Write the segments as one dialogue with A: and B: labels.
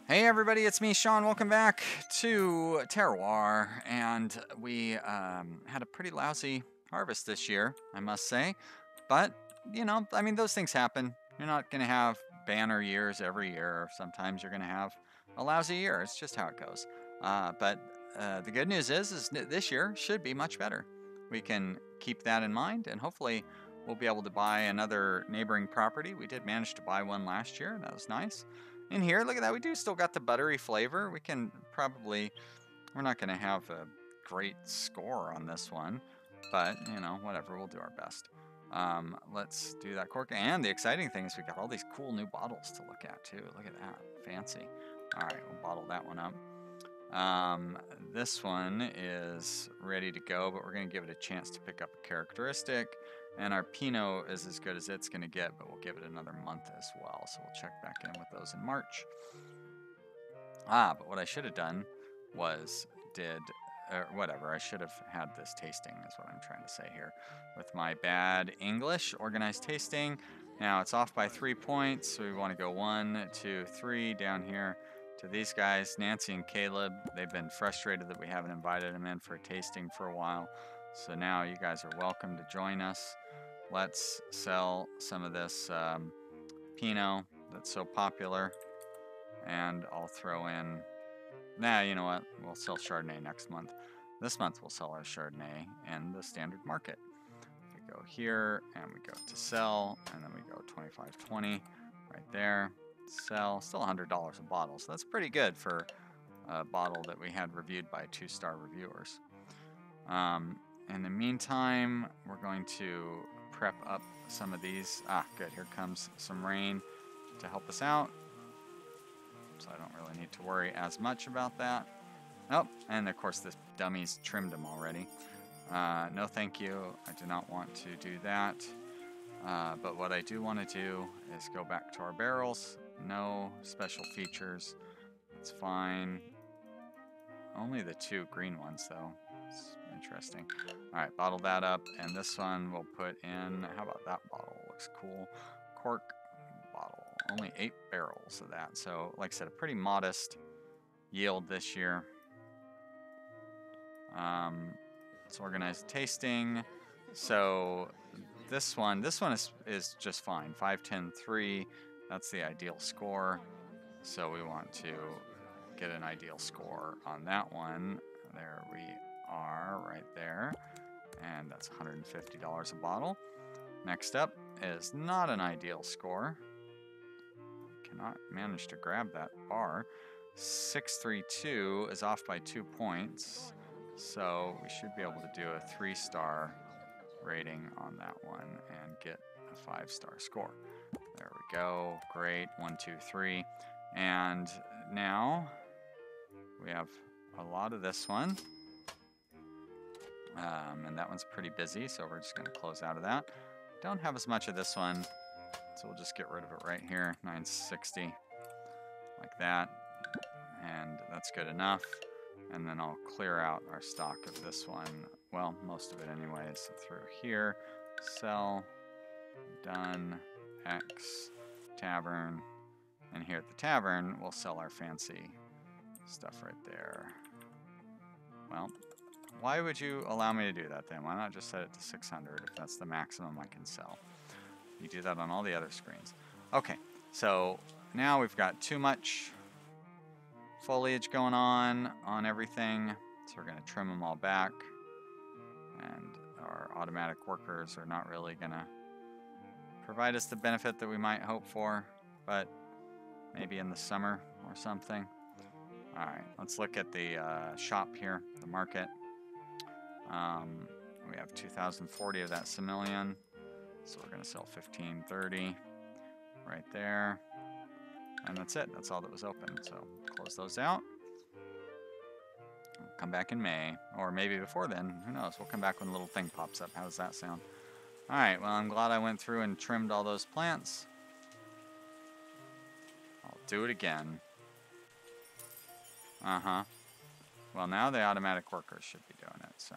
A: Hey everybody, it's me, Sean. Welcome back to Terroir, and we had a pretty lousy harvest this year, I must say. But, you know, I mean, those things happen. You're not going to have banner years every year. Sometimes you're going to have a lousy year. It's just how it goes. But the good news is this year should be much better. We can keep that in mind, and hopefully we'll be able to buy another neighboring property. We did manage to buy one last year. That was nice. In here, look at that. We do still got the buttery flavor. We can probably, we're not going to have a great score on this one, but you know, whatever, we'll do our best. Let's do that cork. And the exciting thing is we got all these cool new bottles to look at too. Look at that, fancy. All right, we'll bottle that one up. This one is ready to go, but we're going to give it a chance to pick up a characteristic. And our Pinot is as good as it's going to get, but we'll give it another month as well. So we'll check back in with those in March. But what I should have done was I should have had this tasting is what I'm trying to say here. With my bad English, organized tasting. Now it's off by 3 points, so we want to go 1, 2, 3 down here to these guys, Nancy and Caleb. They've been frustrated that we haven't invited them in for a tasting for a while. So now you guys are welcome to join us. Let's sell some of this Pinot that's so popular. And I'll throw in, you know what? We'll sell Chardonnay next month. This month we'll sell our Chardonnay in the standard market. We go here and we go to sell, and then we go 25.20 right there. Sell, still $100 a bottle, so that's pretty good for a bottle that we had reviewed by 2-star reviewers. In the meantime, we're going to prep up some of these. Good, here comes some rain to help us out. So I don't really need to worry as much about that. Oh, and of course this dummy's trimmed them already. No thank you, I do not want to do that. But what I do want to do is go back to our barrels. No special features, it's fine. Only the 2 green ones though. It's interesting. Alright, bottle that up, and this one we'll put in, how about that bottle? Looks cool. Cork bottle. Only 8 barrels of that. So, like I said, a pretty modest yield this year. Let's organize tasting. So, this one is just fine. 5, 10, 3. That's the ideal score. So, we want to get an ideal score on that one. There we are, right there. And that's $150 a bottle. Next up is not an ideal score. Cannot manage to grab that bar. 632 is off by 2 points. So we should be able to do a 3-star rating on that one and get a 5-star score. There we go. Great. 1, 2, 3. And now we have a lot of this one. And that one's pretty busy, so we're just going to close out of that. Don't have as much of this one, so we'll just get rid of it right here. 960, like that. And that's good enough. And then I'll clear out our stock of this one. Well, most of it anyways. Through here, sell, done, X, tavern. And here at the tavern, we'll sell our fancy stuff right there. Well, why would you allow me to do that then? Why not just set it to 600 if that's the maximum I can sell? You do that on all the other screens. Okay, so now we've got too much foliage going on everything. So we're going to trim them all back. And our automatic workers are not really going to provide us the benefit that we might hope for, but maybe in the summer or something. All right, let's look at the shop here, the market. We have 2,040 of that Semillon, so we're going to sell 1,530 right there. And that's it. That's all that was open. So close those out. We'll come back in May, or maybe before then. Who knows? We'll come back when a little thing pops up. How does that sound? All right. Well, I'm glad I went through and trimmed all those plants. I'll do it again. Well, now the automatic workers should be doing it. So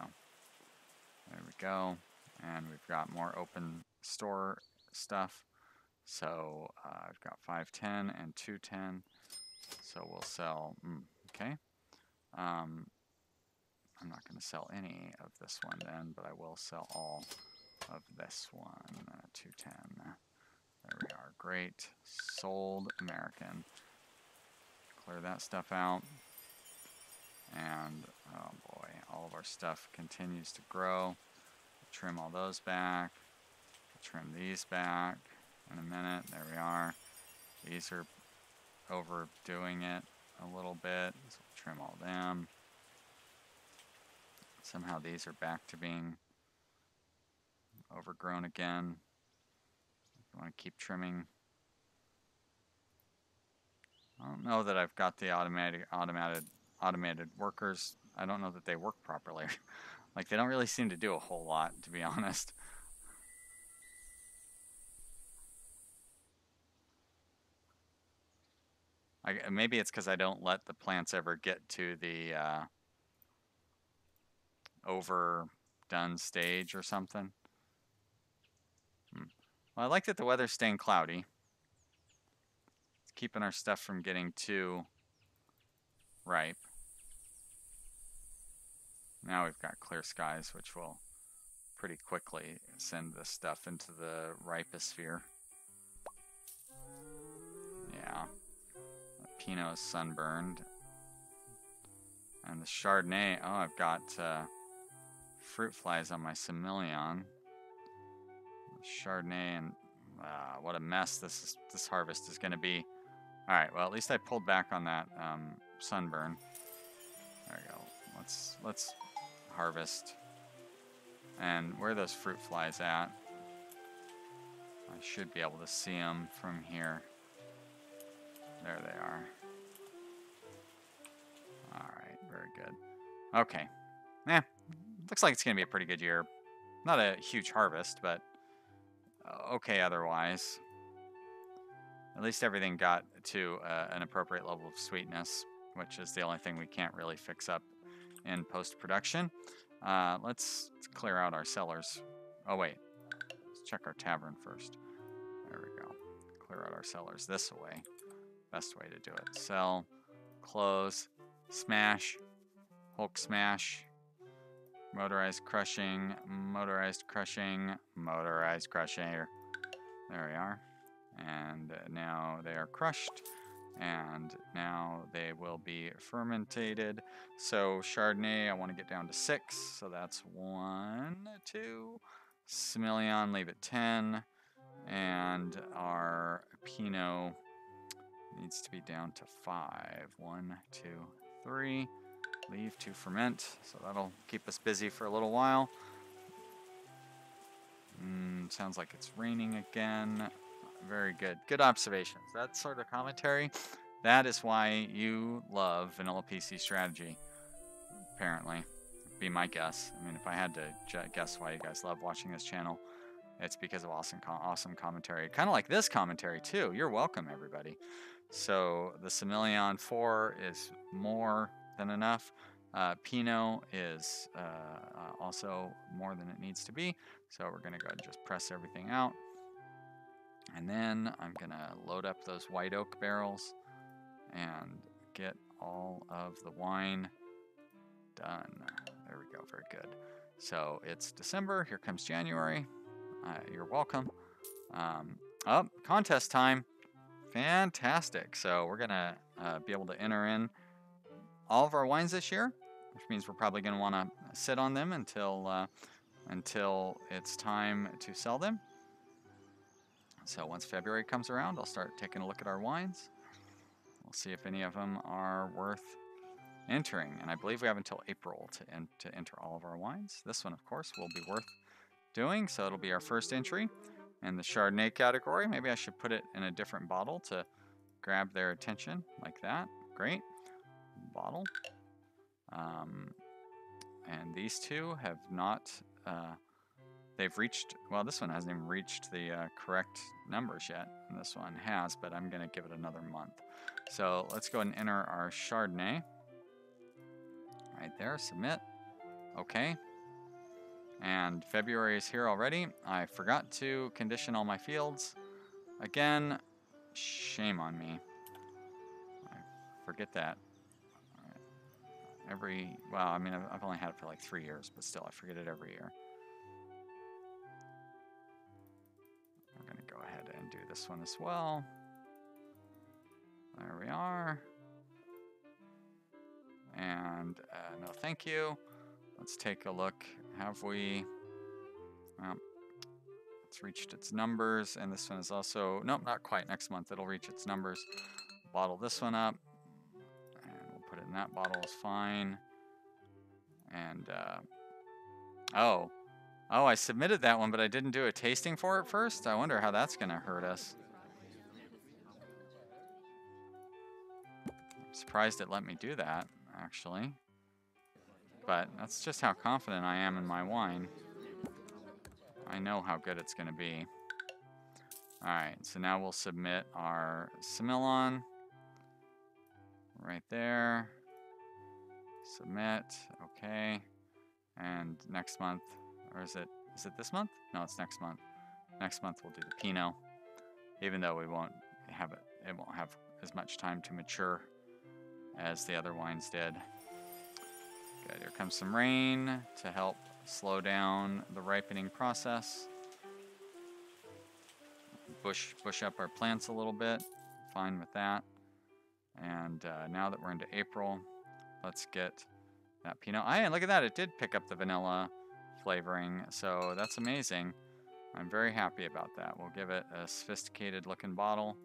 A: there we go. And we've got more open store stuff. So I've got 510 and 210. So So we'll sell, okay. I'm not going to sell any of this one then, but I will sell all of this one. 210. There we are. Great. Sold American. Clear that stuff out. And, oh boy, all of our stuff continues to grow. Trim all those back. Trim these back in a minute. There we are. These are overdoing it a little bit. So trim all them. Somehow these are back to being overgrown again. You want to keep trimming. I don't know that I've got the automated workers. I don't know that they work properly. Like, they don't really seem to do a whole lot, to be honest. Maybe it's because I don't let the plants ever get to the overdone stage or something. Well, I like that the weather's staying cloudy. It's keeping our stuff from getting too ripe. Now we've got clear skies, which will pretty quickly send this stuff into the riposphere. Yeah. The Pinot is sunburned. And the Chardonnay, oh, I've got fruit flies on my Semillon. Chardonnay, and what a mess this harvest is going to be. All right, well, at least I pulled back on that sunburn. There we go. Let's harvest. And where are those fruit flies at? I should be able to see them from here. There they are. All right, very good. Okay. Looks like it's going to be a pretty good year. Not a huge harvest, but okay otherwise. At least everything got to an appropriate level of sweetness, which is the only thing we can't really fix up in post-production. Let's clear out our cellars. Oh wait, let's check our tavern first. There we go. Clear out our cellars this way. Best way to do it. Sell, close, smash, Hulk smash, motorized crushing, motorized crushing, motorized crushing. There we are. And now they are crushed. And now they will be fermented. So Chardonnay, I want to get down to 6. So that's 1, 2. Semillon, leave it 10. And our Pinot needs to be down to 5. 1, 2, 3. Leave to ferment. So that'll keep us busy for a little while. Sounds like it's raining again. Very good. Good observations. That sort of commentary, that is why you love Vanilla PC Strategy, apparently. Be my guess. I mean, if I had to guess why you guys love watching this channel, it's because of awesome commentary. Kind of like this commentary, too. You're welcome, everybody. So the Semillon 4 is more than enough. Pinot is also more than it needs to be. So we're going to go ahead and just press everything out. And then I'm going to load up those white oak barrels and get all of the wine done. There we go. Very good. So it's December. Here comes January. You're welcome. Contest time. Fantastic. So we're going to be able to enter in all of our wines this year, which means we're probably going to want to sit on them until it's time to sell them. So once February comes around, I'll start taking a look at our wines. We'll see if any of them are worth entering. And I believe we have until April to enter all of our wines. This one, of course, will be worth doing. So it'll be our first entry in the Chardonnay category. Maybe I should put it in a different bottle to grab their attention like that. Great. Bottle. And these two have not... they've reached, well, this one hasn't even reached the correct numbers yet. And this one has, but I'm going to give it another month. So let's go ahead and enter our Chardonnay. Right there, submit. Okay. And February is here already. I forgot to condition all my fields. Again, shame on me. I forget that. Well, I mean, I've only had it for like 3 years, but still, I forget it every year. We're going to go ahead and do this one as well. There we are. And no thank you. Let's take a look. Have we... Well, it's reached its numbers, and this one is also... Nope, not quite. Next month it'll reach its numbers. Bottle this one up, and we'll put it in that bottle is fine. And, oh, I submitted that one, but I didn't do a tasting for it first? I wonder how that's going to hurt us. I'm surprised it let me do that, actually. But that's just how confident I am in my wine. I know how good it's going to be. Alright, so now we'll submit our Semillon. Right there. Submit. Okay. And next month, or is it this month? No, it's next month. Next month we'll do the Pinot. Even though it won't have as much time to mature as the other wines did. Good, here comes some rain to help slow down the ripening process. Bush up our plants a little bit. Fine with that. And now that we're into April, let's get that Pinot. And look at that, it did pick up the vanilla flavoring, so that's amazing. I'm very happy about that. We'll give it a sophisticated looking bottle.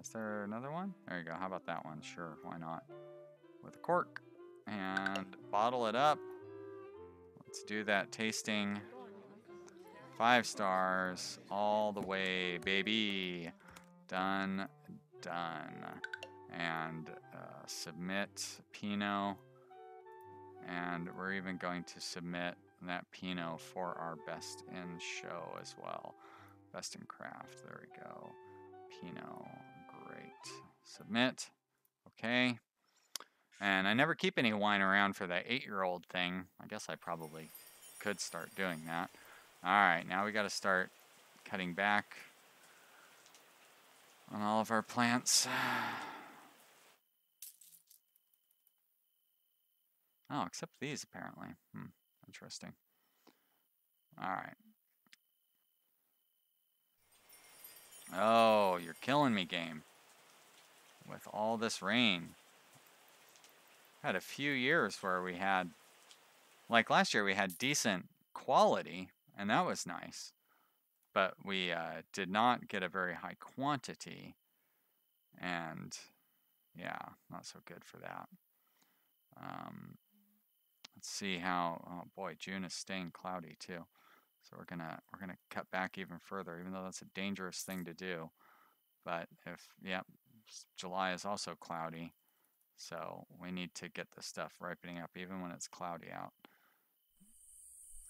A: Is there another one? There you go. How about that one? Sure, why not? With a cork. And bottle it up. Let's do that tasting. 5 stars all the way, baby. Done. And submit Pinot. And we're even going to submit that Pinot for our best in show as well. Best in craft. There we go. Pinot. Great. Submit. Okay. And I never keep any wine around for that 8-year-old thing. I guess I probably could start doing that. Alright, now we got to start cutting back on all of our plants. Oh, except these apparently. Interesting. Alright. Oh, you're killing me, game. With all this rain. Had a few years where we had, like last year we had decent quality, and that was nice. But we did not get a very high quantity. And yeah, not so good for that. Let's see how, oh boy, June is staying cloudy too. So we're gonna cut back even further, even though that's a dangerous thing to do. But July is also cloudy. So we need to get this stuff ripening up even when it's cloudy out.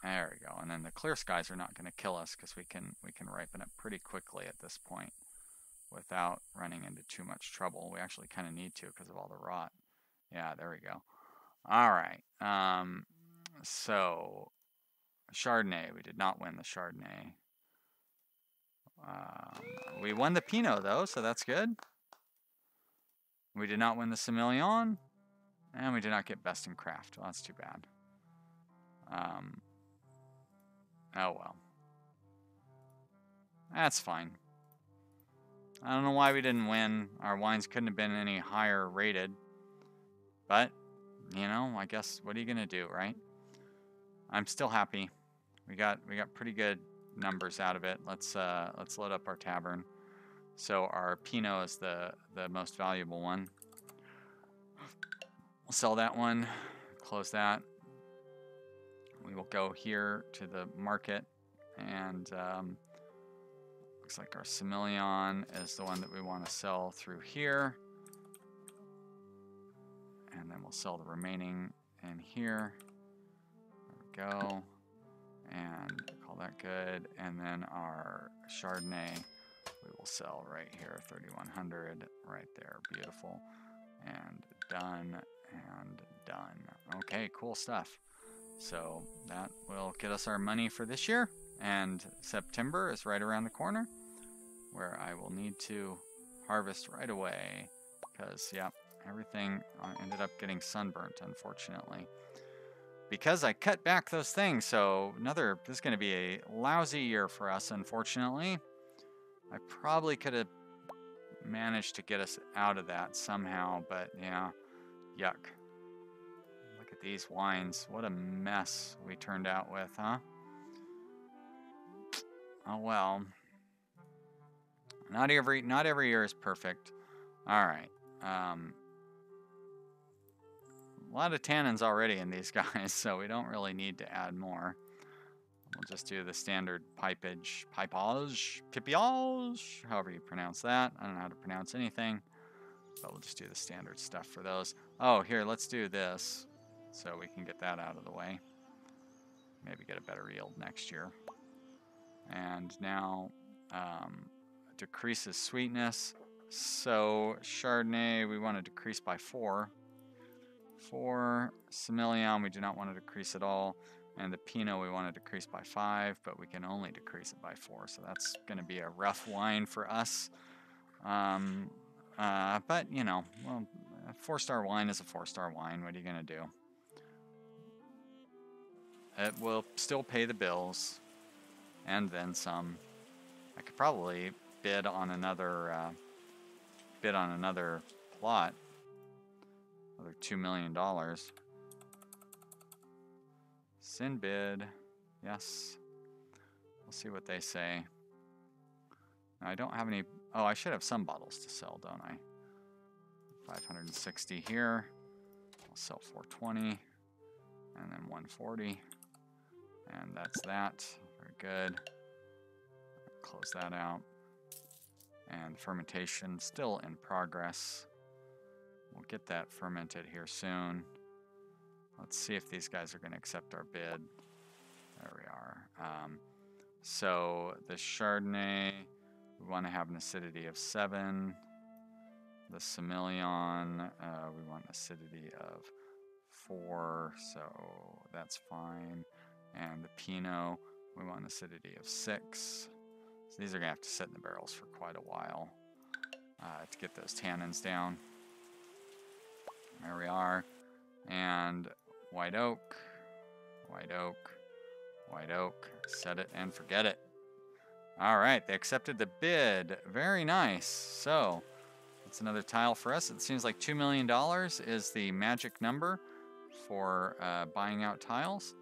A: There we go. And then the clear skies are not going to kill us because we can ripen it pretty quickly at this point without running into too much trouble. We actually kind of need to because of all the rot. Yeah, there we go. All right. So Chardonnay. We did not win the Chardonnay. We won the Pinot though, so that's good. We did not win the Semillon, and we did not get Best in Craft. Well, that's too bad. Oh well. That's fine. I don't know why we didn't win. Our wines couldn't have been any higher rated. But, you know, I guess what are you gonna do, right? I'm still happy. We got pretty good numbers out of it. Let's load up our tavern. So our Pinot is the most valuable one. We'll sell that one, close that. We will go here to the market, and looks like our Semillon is the one that we want to sell through here. And then we'll sell the remaining in here. There we go. And call that good. And then our Chardonnay we will sell right here, 3,100 right there. Beautiful. And done and done. Okay, cool stuff. So that will get us our money for this year. And September is right around the corner, where I will need to harvest right away. Because, yep, everything ended up getting sunburnt, unfortunately. Because I cut back those things, so this is going to be a lousy year for us, unfortunately. I probably could have managed to get us out of that somehow, but yeah, yuck. Look at these wines. What a mess we turned out with, huh? Oh well. Not every year is perfect. All right. A lot of tannins already in these guys, so we don't really need to add more. We'll just do the standard pipage, however you pronounce that. I don't know how to pronounce anything, but we'll just do the standard stuff for those. Oh, here, let's do this so we can get that out of the way. Maybe get a better yield next year. And now decreases sweetness. So Chardonnay, we want to decrease by 4. 4. Semillon, we do not want to decrease at all. And the Pinot, we want to decrease by 5, but we can only decrease it by 4. So that's going to be a rough wine for us. But, you know, well, a 4-star wine is a 4-star wine. What are you going to do? It will still pay the bills. And then some. I could probably bid on another plot. Another $2 million. Sin bid. Yes. We'll see what they say. Now, I don't have any. Oh, I should have some bottles to sell, don't I? 560 here. I'll sell 420. And then 140. And that's that. Very good. Close that out. And fermentation still in progress. We'll get that fermented here soon. Let's see if these guys are going to accept our bid. There we are. So the Chardonnay, we want to have an acidity of 7. The Semillon, we want an acidity of 4, so that's fine. And the Pinot, we want an acidity of 6. So these are going to have to sit in the barrels for quite a while to get those tannins down. There we are. And white oak, white oak, white oak. Set it and forget it. All right, they accepted the bid. Very nice. So that's another tile for us. It seems like $2 million is the magic number for buying out tiles.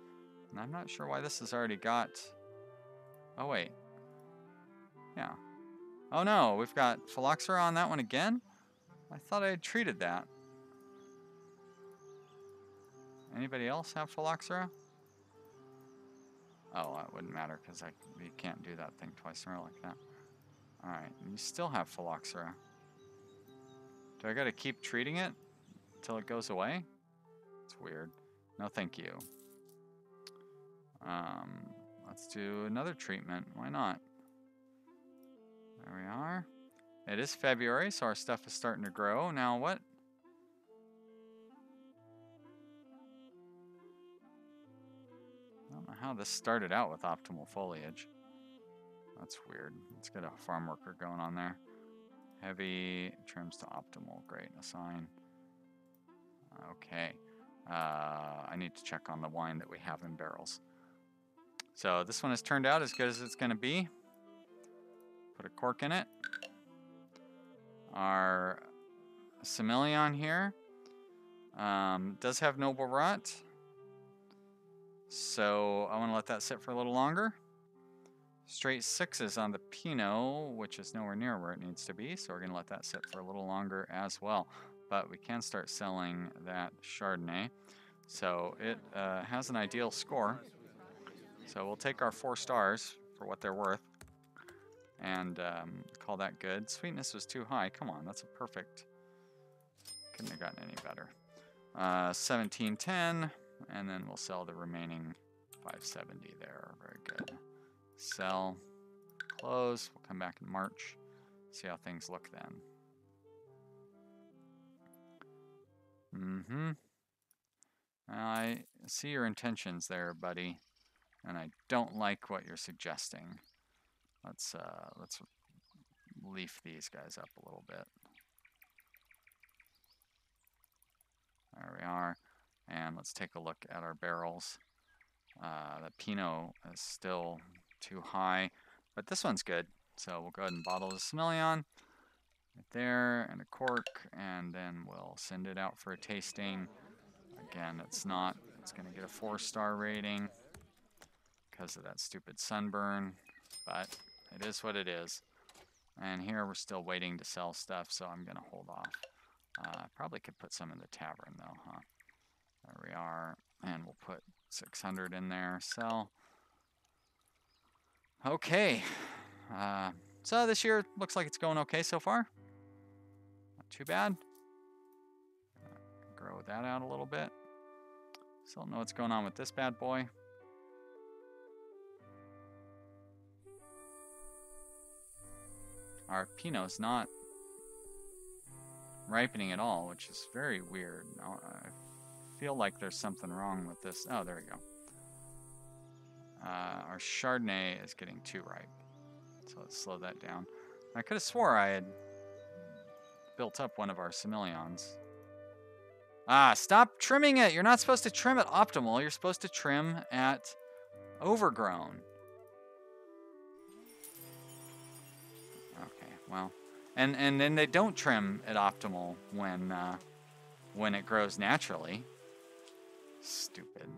A: And I'm not sure why this has already got... Oh, wait. Yeah. Oh, no, we've got phylloxera on that one again? I thought I had treated that. Anybody else have phylloxera? Oh, it wouldn't matter because you can't do that thing twice in a row like that. Alright, you still have phylloxera. Do I gotta keep treating it until it goes away? It's weird. No, thank you. Let's do another treatment. Why not? There we are. It is February, so our stuff is starting to grow. Now what? I don't know how this started out with optimal foliage. That's weird. Let's get a farm worker going on there. Heavy trims to optimal. Great, assign. Okay. I need to check on the wine that we have in barrels. So this one has turned out as good as it's going to be. Put a cork in it. Our Semillon here does have noble rot. So I want to let that sit for a little longer. Straight 6s on the Pinot, which is nowhere near where it needs to be. So we're going to let that sit for a little longer as well. But we can start selling that Chardonnay. So it has an ideal score. So we'll take our 4 stars for what they're worth. And call that good. Sweetness was too high. Come on, that's a perfect. Couldn't have gotten any better. 1710. And then we'll sell the remaining 570 there. Very good. Sell. Close. We'll come back in March. See how things look then. I see your intentions there, buddy. And I don't like what you're suggesting. Let's leaf these guys up a little bit. And let's take a look at our barrels. The Pinot is still too high, but this one's good. So we'll go ahead and bottle the Semillon right there and a cork, and then we'll send it out for a tasting. Again, it's going to get a 4-star rating because of that stupid sunburn, but it is what it is. And here we're still waiting to sell stuff, so I'm going to hold off. Probably could put some in the tavern though, huh? There we are, and we'll put 600 in there, sell. Okay, so this year looks like it's going okay so far. Not too bad. Grow that out a little bit. Still don't know what's going on with this bad boy. Our Pinot's not ripening at all, which is very weird. I feel like there's something wrong with this. Oh, there we go. Our Chardonnay is getting too ripe, so let's slow that down. I could have swore I had built up one of our Semillons. Stop trimming it! You're not supposed to trim at optimal. You're supposed to trim at overgrown. Okay, well, and then they don't trim at optimal when it grows naturally. Stupid.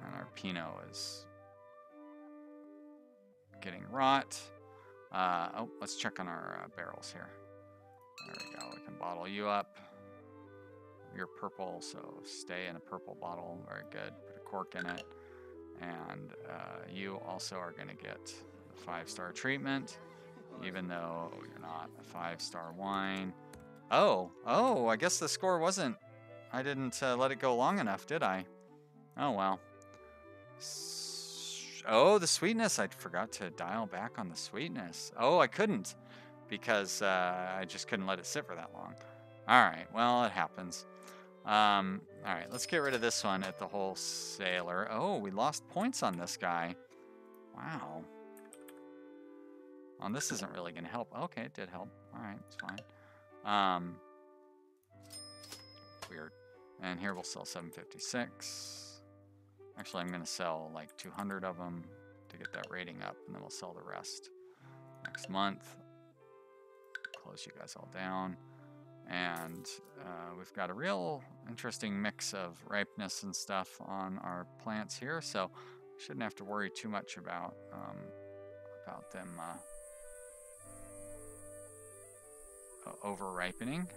A: And our Pinot is getting rot. Oh, let's check on our barrels here. There we go. We can bottle you up. You're purple, so stay in a purple bottle. Very good. Put a cork in it. And you also are going to get the 5-star treatment, even though you're not a 5-star wine. Oh, I guess the score wasn't. I didn't let it go long enough, did I? Oh, well. Oh, the sweetness. I forgot to dial back on the sweetness. Oh, I couldn't because I just couldn't let it sit for that long. All right, well, it happens. All right, let's get rid of this one at the wholesaler. Oh, we lost points on this guy. Wow. Well, this isn't really going to help. Okay, it did help. All right, it's fine. Weird. And here we'll sell 756. Actually, I'm going to sell like 200 of them to get that rating up, and then we'll sell the rest next month. Close you guys all down. And we've got a real interesting mix of ripeness and stuff on our plants here, so shouldn't have to worry too much about them over ripening.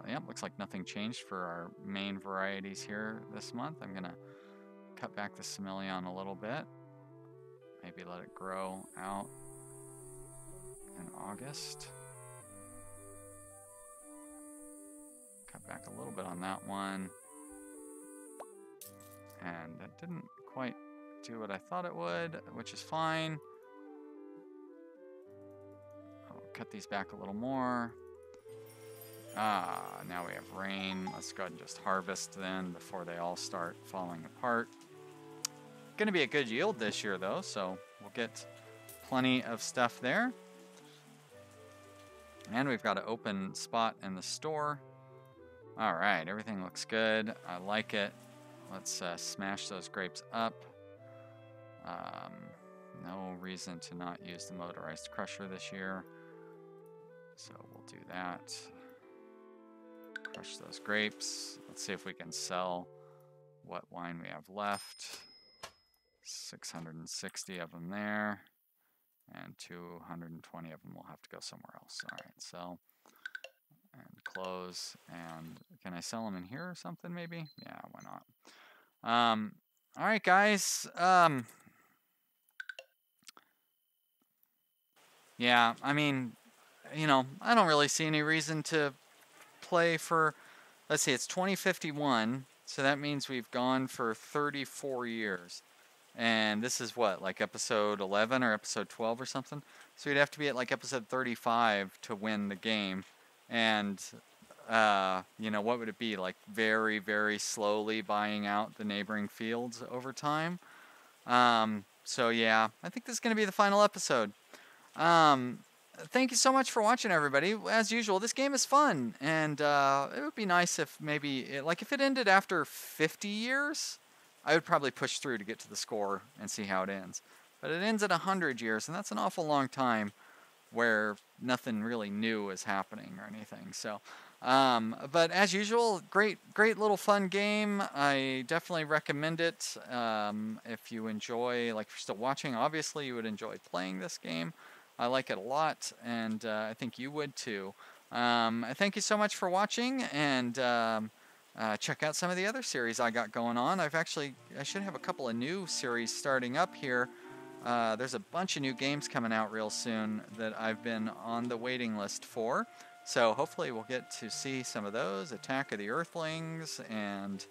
A: Yep, looks like nothing changed for our main varieties here this month. I'm gonna cut back the Semillon a little bit. Maybe let it grow out in August. Cut back a little bit on that one. And that didn't quite do what I thought it would, which is fine. I'll cut these back a little more. Now we have rain. Let's go ahead and just harvest then before they all start falling apart. Going to be a good yield this year though, so we'll get plenty of stuff there. And we've got an open spot in the store. All right, everything looks good. I like it. Let's smash those grapes up. No reason to not use the motorized crusher this year, so we'll do that. Crush those grapes. Let's see if we can sell what wine we have left. 660 of them there, and 220 of them will have to go somewhere else. All right, sell and close. And can I sell them in here or something maybe? Yeah, why not? All right, guys. Yeah, I mean, you know, I don't really see any reason to play for, let's see, it's 2051, so that means we've gone for 34 years. And this is what, like episode 11 or episode 12 or something? So we'd have to be at like episode 35 to win the game. And, you know, what would it be? Like very, very slowly buying out the neighboring fields over time. So yeah, I think this is going to be the final episode. Thank you so much for watching, everybody. As usual, this game is fun, and it would be nice if maybe, like, if it ended after 50 years, I would probably push through to get to the score and see how it ends. But it ends at 100 years, and that's an awful long time where nothing really new is happening or anything. So, but as usual, great little fun game. I definitely recommend it. If you enjoy, like, if you're still watching, obviously you would enjoy playing this game. I like it a lot, and I think you would too. Thank you so much for watching, and check out some of the other series I got going on. I should have a couple of new series starting up here. There's a bunch of new games coming out real soon that I've been on the waiting list for. So hopefully we'll get to see some of those. Attack of the Earthlings, and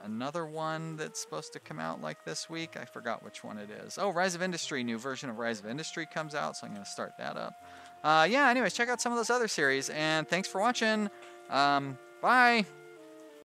A: another one that's supposed to come out like this week. I forgot which one it is. Oh, Rise of Industry. New version of Rise of Industry comes out, so I'm going to start that up. Yeah, anyways, check out some of those other series, and thanks for watching. Bye!